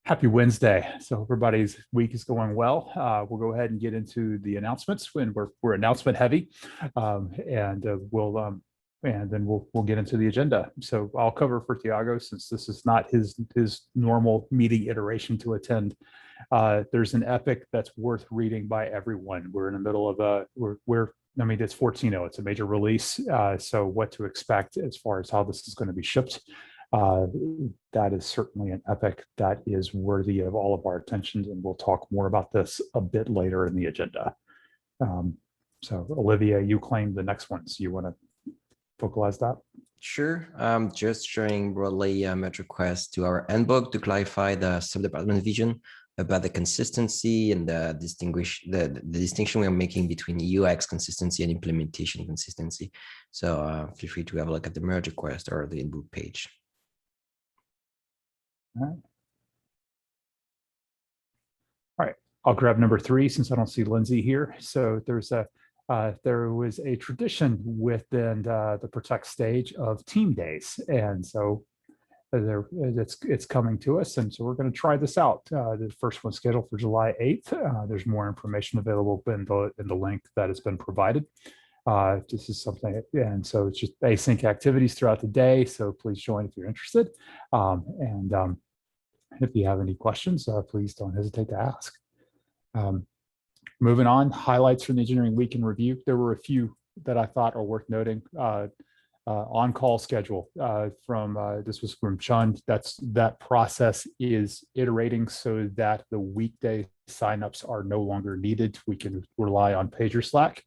Happy Wednesday. So everybody's week is going well. We'll go ahead and get into the announcements when we're announcement heavy, and then we'll get into the agenda. So I'll cover for Tiago since this is not his normal meeting iteration to attend. There's an epic that's worth reading by everyone. We're in the middle of it's 14.0. It's a major release. So what to expect as far as how this is going to be shipped. Uh, that is certainly an epic that is worthy of all of our attention, and we'll talk more about this a bit later in the agenda. So Olivia, you claim the next one, so you want to vocalize that? Sure. Just sharing broadly a merge request to our handbook to clarify the sub-department vision about the consistency and the distinction we're making between UX consistency and implementation consistency. So feel free to have a look at the merge request or the handbook page. All right. I'll grab number 3 since I don't see Lindsay here. So there was a tradition within the Protect stage of team days, and so it's coming to us, and so we're going to try this out. The first one's scheduled for July 8th. There's more information available in the link that has been provided. This is something, and so it's just async activities throughout the day. So please join if you're interested. If you have any questions, please don't hesitate to ask. Moving on, highlights from the Engineering Week in Review. There were a few that I thought are worth noting. On-call schedule this was from Chund. That process is iterating so that the weekday signups are no longer needed. We can rely on Pager Slack.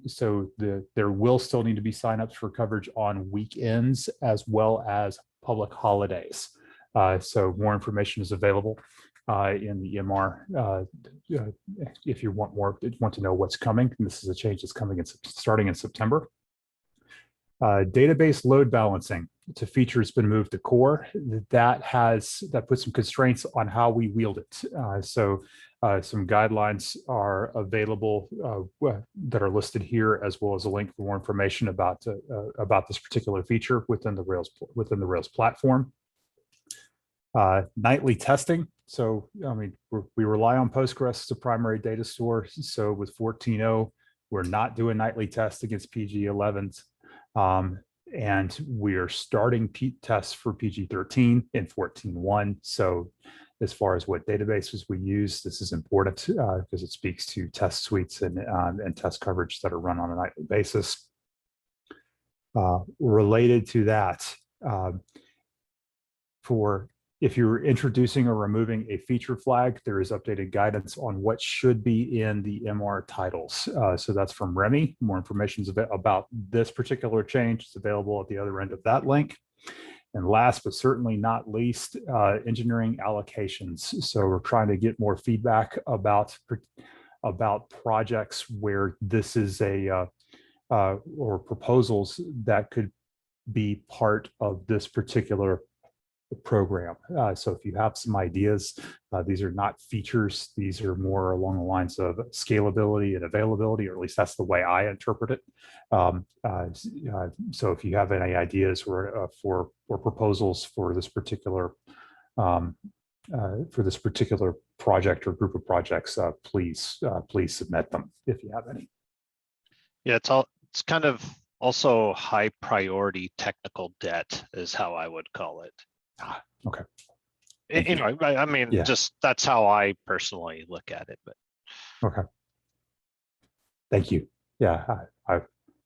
So there will still need to be signups for coverage on weekends as well as public holidays. So more information is available in the EMR if you want to know what's coming. And this is a change that's coming starting in September. Database load balancing. It's a feature that's been moved to core. That puts some constraints on how we wield it. Some guidelines are available that are listed here, as well as a link for more information about this particular feature within the Rails platform. Nightly testing. So, I mean, we rely on Postgres as a primary data store. So with 14.0, we're not doing nightly tests against PG11s. And we are starting tests for PG13 in 14.1. So as far as what databases we use, this is important because it speaks to test suites and test coverage that are run on a nightly basis. Related to that, if you're introducing or removing a feature flag, there is updated guidance on what should be in the MR titles. So that's from Remy. More information about this particular change is available at the other end of that link. And last but certainly not least, engineering allocations. So we're trying to get more feedback about projects where this is or proposals that could be part of this particular program. So if you have some ideas, these are not features. These are more along the lines of scalability and availability, or at least that's the way I interpret it. So if you have any ideas or proposals for this particular project or group of projects, please submit them if you have any. Yeah, it's kind of also high priority technical debt is how I would call it. Okay. You know, I mean, yeah. Just that's how I personally look at it. But okay. Thank you. Yeah, I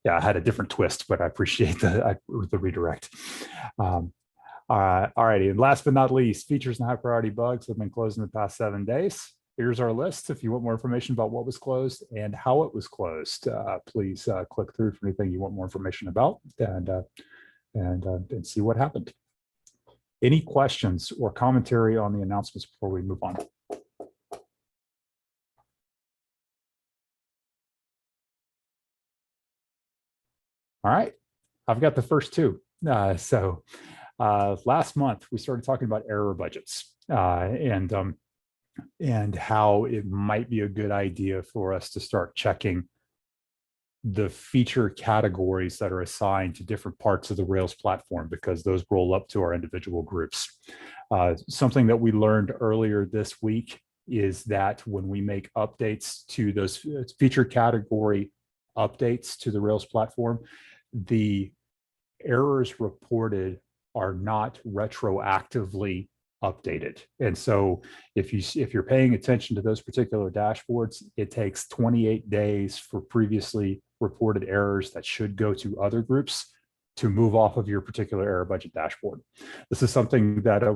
had a different twist, but I appreciate the redirect. All righty, and last but not least, features and high priority bugs have been closed in the past 7 days. Here's our list. If you want more information about what was closed and how it was closed, please click through for anything you want more information about and see what happened. Any questions or commentary on the announcements before we move on? All right, I've got the first two. Last month we started talking about error budgets and how it might be a good idea for us to start checking the feature categories that are assigned to different parts of the Rails platform, because those roll up to our individual groups. Something that we learned earlier this week is that when we make updates to those feature category updates to the Rails platform, the errors reported are not retroactively updated. And so if you're paying attention to those particular dashboards, it takes 28 days for previously reported errors that should go to other groups to move off of your particular error budget dashboard. This is something that, I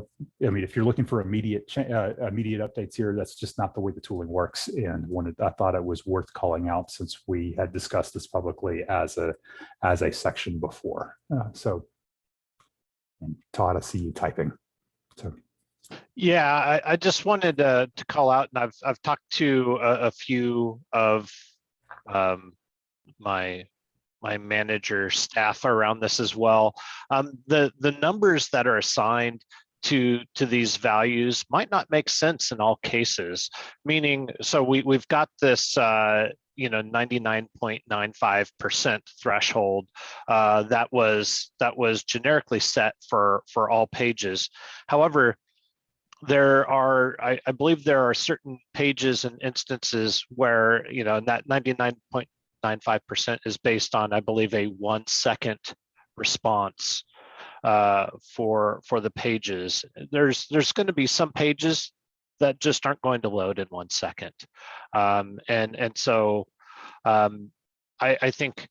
mean, if you're looking for immediate updates here, that's just not the way the tooling works. And I thought it was worth calling out since we had discussed this publicly as a section before. And Todd, I see you typing. So. Yeah, I just wanted to call out, and I've talked to a few of my manager staff around this as well. The numbers that are assigned to these values might not make sense in all cases. Meaning, so we've got this 99.95% threshold that was generically set for all pages. However, there are, I believe there are certain pages and instances where, that 99.95% is based on, I believe, a 1 second response for the pages. There's going to be some pages that just aren't going to load in 1 second. So I think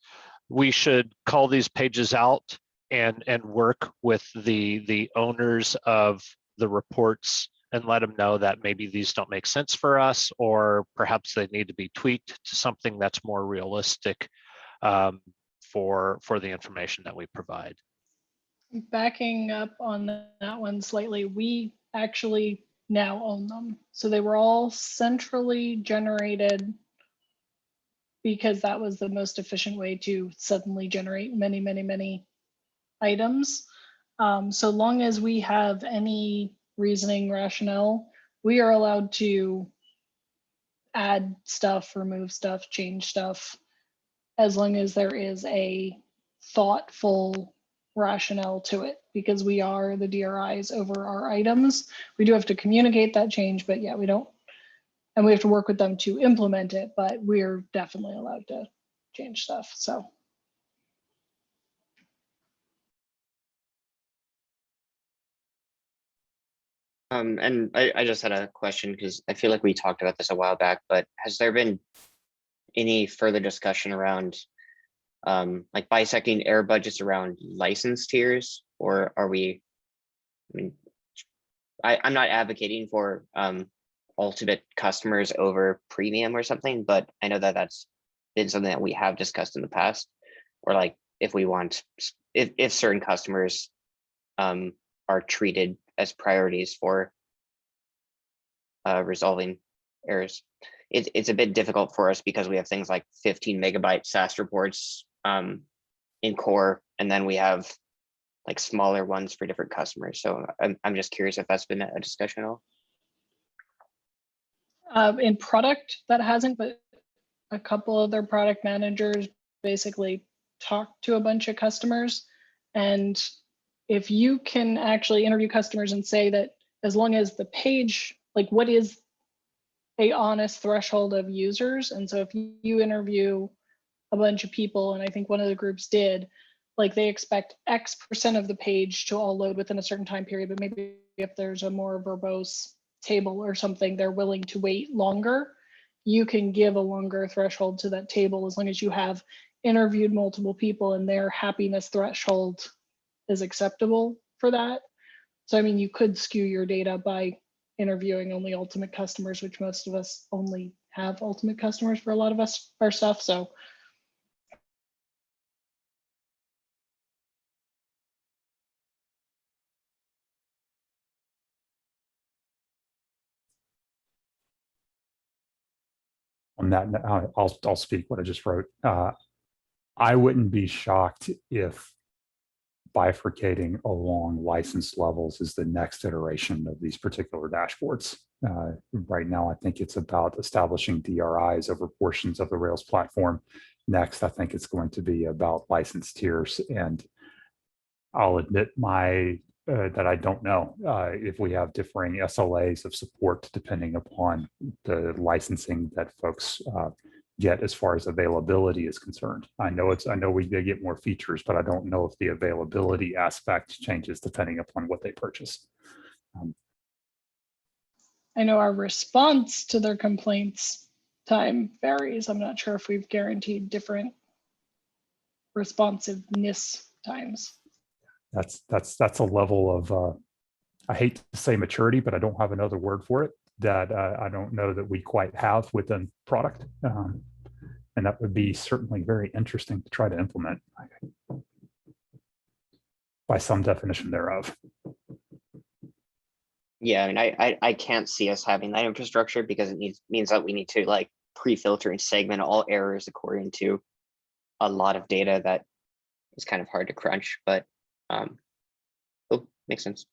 we should call these pages out and work with the owners of the reports and let them know that maybe these don't make sense for us, or perhaps they need to be tweaked to something that's more realistic for the information that we provide. Backing up on that one slightly, we actually now own them. So they were all centrally generated because that was the most efficient way to suddenly generate many items. So long as we have any reasoning rationale, we are allowed to add stuff, remove stuff, change stuff, as long as there is a thoughtful rationale to it, because we are the DRIs over our items. We do have to communicate that change, but yeah, we don't, and we have to work with them to implement it, but we're definitely allowed to change stuff. So. And I just had a question because I feel like we talked about this a while back, but has there been any further discussion around like bisecting error budgets around license tiers, or are we, I mean, I'm not advocating for ultimate customers over premium or something, but I know that that's been something that we have discussed in the past, or like if we want, if certain customers are treated as priorities for resolving errors. It's a bit difficult for us because we have things like 15 megabyte SAS reports in core, and then we have like smaller ones for different customers. So I'm just curious if that's been a discussion at all. In product, that hasn't, but a couple of their product managers basically talk to a bunch of customers. And if you can actually interview customers and say that as long as the page, like what is a honest threshold of users? And so if you interview a bunch of people, and I think one of the groups did, like they expect X% of the page to all load within a certain time period, but maybe if there's a more verbose table or something, they're willing to wait longer. You can give a longer threshold to that table as long as you have interviewed multiple people and their happiness threshold is acceptable for that. So, I mean, you could skew your data by interviewing only ultimate customers, which most of us only have ultimate customers for a lot of our stuff. So. On that, I'll speak what I just wrote. I wouldn't be shocked if bifurcating along license levels is the next iteration of these particular dashboards. Right now, I think it's about establishing DRIs over portions of the Rails platform Next, I think it's going to be about license tiers, and I'll admit that I don't know if we have differing SLAs of support depending upon the licensing that folks get as far as availability is concerned. I know we get more features, but I don't know if the availability aspect changes depending upon what they purchase. I know our response to their complaints time varies. I'm not sure if we've guaranteed different responsiveness times. That's a level of I hate to say maturity, but I don't have another word for it, that I don't know that we quite have within product. And that would be certainly very interesting to try to implement by some definition thereof. Yeah, I mean, I can't see us having that infrastructure because it means that we need to like pre-filter and segment all errors according to a lot of data that is kind of hard to crunch, but oh, makes sense.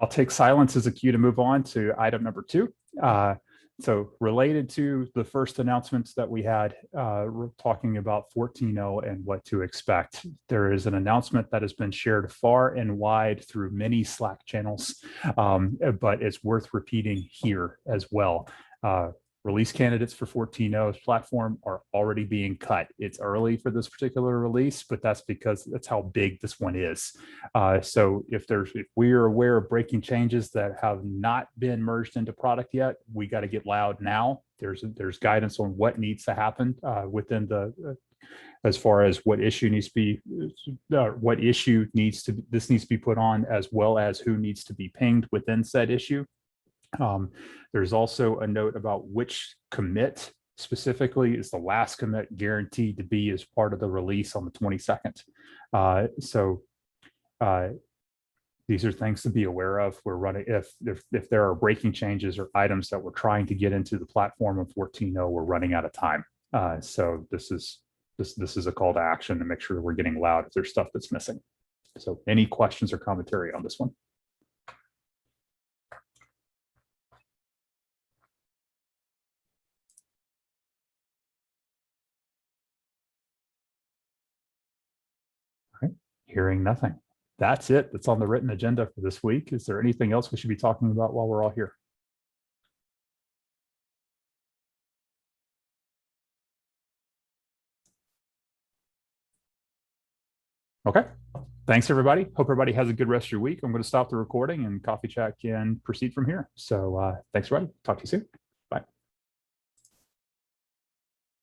I'll take silence as a cue to move on to item number 2. So related to the first announcements that we had, we're talking about 14.0 and what to expect. There is an announcement that has been shared far and wide through many Slack channels, but it's worth repeating here as well. Release candidates for 14.0's platform are already being cut. It's early for this particular release, but that's because that's how big this one is. So if we are aware of breaking changes that have not been merged into product yet, we got to get loud now. There's guidance on what needs to happen within the as far as what issue needs to be, this needs to be put on, as well as who needs to be pinged within said issue. There's also a note about which commit specifically is the last commit guaranteed to be as part of the release on the 22nd. These are things to be aware of. We're running, if there are breaking changes or items that we're trying to get into the platform of 14.0, we're running out of time. So this is a call to action to make sure we're getting loud if there's stuff that's missing. So any questions or commentary on this one? Hearing nothing. That's it. That's on the written agenda for this week. Is there anything else we should be talking about while we're all here? Okay. Thanks, everybody. Hope everybody has a good rest of your week. I'm going to stop the recording and Coffee Chat can proceed from here. So thanks, everybody. Talk to you soon.